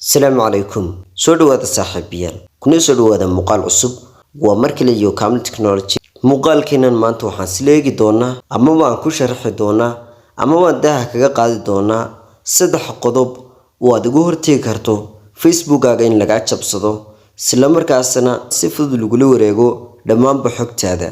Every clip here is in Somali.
السلام عليكم سودو هذا صاحبيان كنا سودو هذا مقال عصب ومركل اليو كامل تكنولوجي مقال كنا ما انتو حاسليجي دونا اما ما انكو شرح دونا اما ما داها كغا قادي دونا صدح قضب وادغو هرتي كرتو فيسبوك اغا ان لغا جبسدو سلا markaasna si fudud lagu wareego dhamaan xogtaada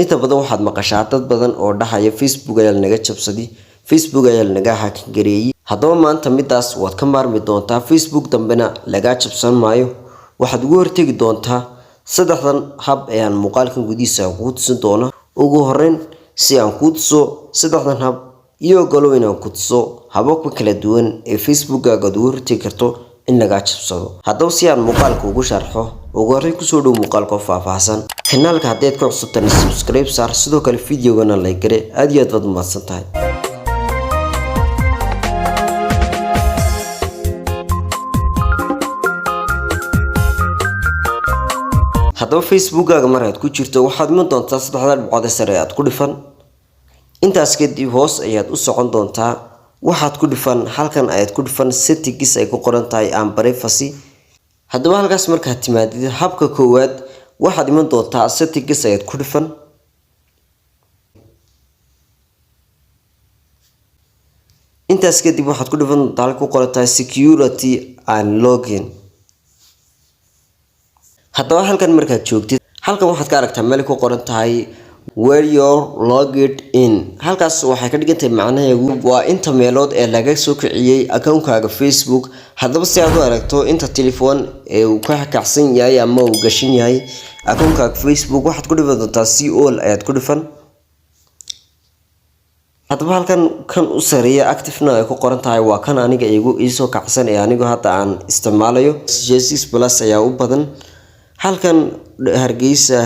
inta badan waxaad maqashaa dad badan oo dhaxaya Facebook ayaa naga jabsaday Facebook ayaa naga hack gareeyay haddaba maanta midaas waad ka maarmi doontaa Facebook dambena laga jabsan maayo waxaad ugu hortagi doontaa saddexdan hab ayaan muuqaalkan gudihiisa ku tusin doona ugu horeyn si aan ku tuso saddexdan hab iyo galo inaan ku tuso hababka kala duwan ee Facebook-gaaga ugu hortagi karto in laga jabsado haddaba si aan muuqaalka ugu sharxo ugu horreyn ku soo dhow muuqaalka faahfaahsan kanaalka haddaad ku cusubtahay subscribe saar sidoo kale videogana like gare aad iyo aad baad mahadsan tahay haddaba Facebook-gaaga markaad ku jirto waxaad iman doontaa saddexda dhibcood ee sare aad ku dhifan intaas kadib hoos ayaad u socon doontaa waxaad ku dhifan halkan ayaad ku dhifan settings ay ku qoran tahay aan privacy haddaba halkaas markaad timaadid habka koowaad waxaad iman doontaa settings ayaad ku dhifan intaas kadib waxaad ku dhifan doontaa ku qoran tahay security and login haddaba halkan markaad joogtid halkan waxaad ka aragtaa meel ku qoran tahay where you're logged in halkaas waxay ka dhigan tahay macnaheedu waa inta meelood ee laga soo kiciyay account-kaaga Facebook haddaba si aad u aragto inta telephone ee uu ka kacsan yahay ama uu gashin yahay account-kaaga Facebook waxaad ku dhifan doontaa see all ayaad ku dhifan haddaba halkan kan u sareeya active-na ay ku qoran tahay waa kan aniga iisoo kacsan ee anigu hadda aan isticmaalayo Jesus Plus ayaa u badan halkan hargeysa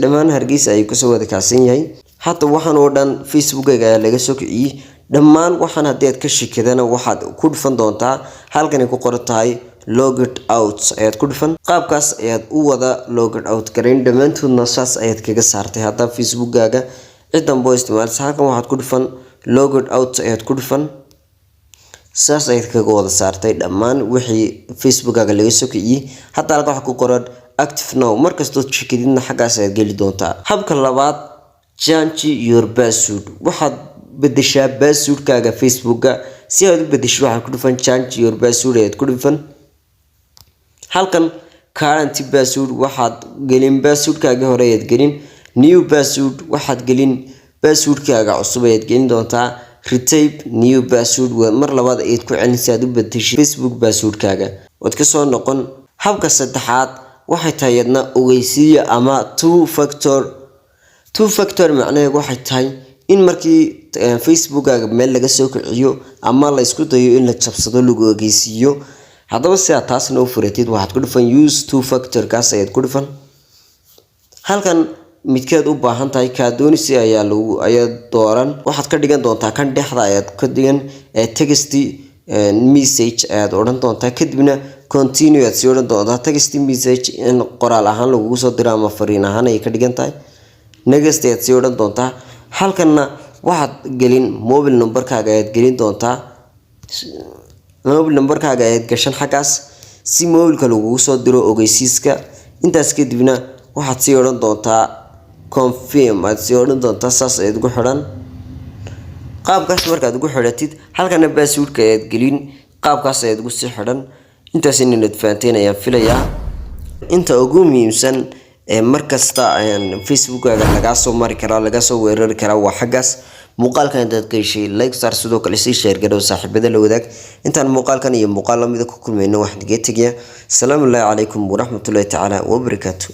dhamaan hargeysa ay ku soo wada kacsan yahay hadda waxaan oo dhan Facebook-gaaga ayaa laga soo kiciyay dhamaan waxaan haddii ka shakidana waxaad ku dhifan doontaa halkan ay ku qoran tahay logged out ayaad ku dhifan qaabkaas ayaad u wada logged out gareyn dhamaantoodna saas ayaad kaga saartay hadda Facebook-gaaga ciidan boo isticmaalsa halkan waxaad ku dhifan logged out ayaad ku dhifan saas ayaad kaga wada saartay dhamaan wixii Facebook-gaaga laga soo kiciyay hadda halka waxa ku qoran active now markastoo shakidina xagaas ayaad geli doontaa habka labaad change your password waxaad bedeshaa password-kaaga Facebook-ga si aad u bedesho waxaad ku dhifan change your password ayaad ku dhifan halkan current password waxaad gelin password-kaaga hore ayaad gelin new password waxaad gelin password-kaaga cusub ayaad gelin doontaa retype new password mar labaad ayaad ku celinaysaa aad u bedeshay Facebook password-kaaga wad ka soo noqon habka saddexaad waxay tahay yadna ogeysiiyo ama two factor macnaheedu waxay tahay in markii Facebook-gaaga meel laga soo kiciyo ama la isku dayo in la jabsado lagu ogeysiiyo haddaba si aad taasna u furatid waxaad ku dhifan use two factor kaas ayaad ku dhifan halkan midkeed u baahan tahay ka doonisi ayaa dooran waxaad ka dhigan doontaa kan dhexda ayaad ka dhigan text message ayaad odhan doontaa kadibna continue aad sii odhan doontaa text message in qoraal ahaan lagu soo diro ama fariin ahaan ay ka dhigan tahay next ayaad sii odhan doontaa halkanna waxaad gelin mobile number-kaaga ayaad gelin doontaa mobile number-kaaga ayaad gashan xagaas si mobile-ka lagu soo diro ogeysiiska intaas kadibna waxaad sii odhan doontaa confirm aad sii odhan doontaa saas ayaad ugu xidhan qaabkaas markaad ugu xidhatid halkana password-ka ayaad gelin qaabkaas ayaad ugu sii xidhan intaas inaad fahanteen ayaan filayaa inta ugu muhiimsan ee markasta ayaan Facebook-gaaga laga soo mari karaa laga soo weerari karaa waa xagaas muuqaalkan intaad ka heshay like saar sidoo kale sii share garow saaxiibada la wadaag intaan muuqaalkan iyo muuqaal la mid ah ku kulmayno waxaan diga tagayaa salaamu calaykum waraxmatullaahi tacaala wa barakaatuh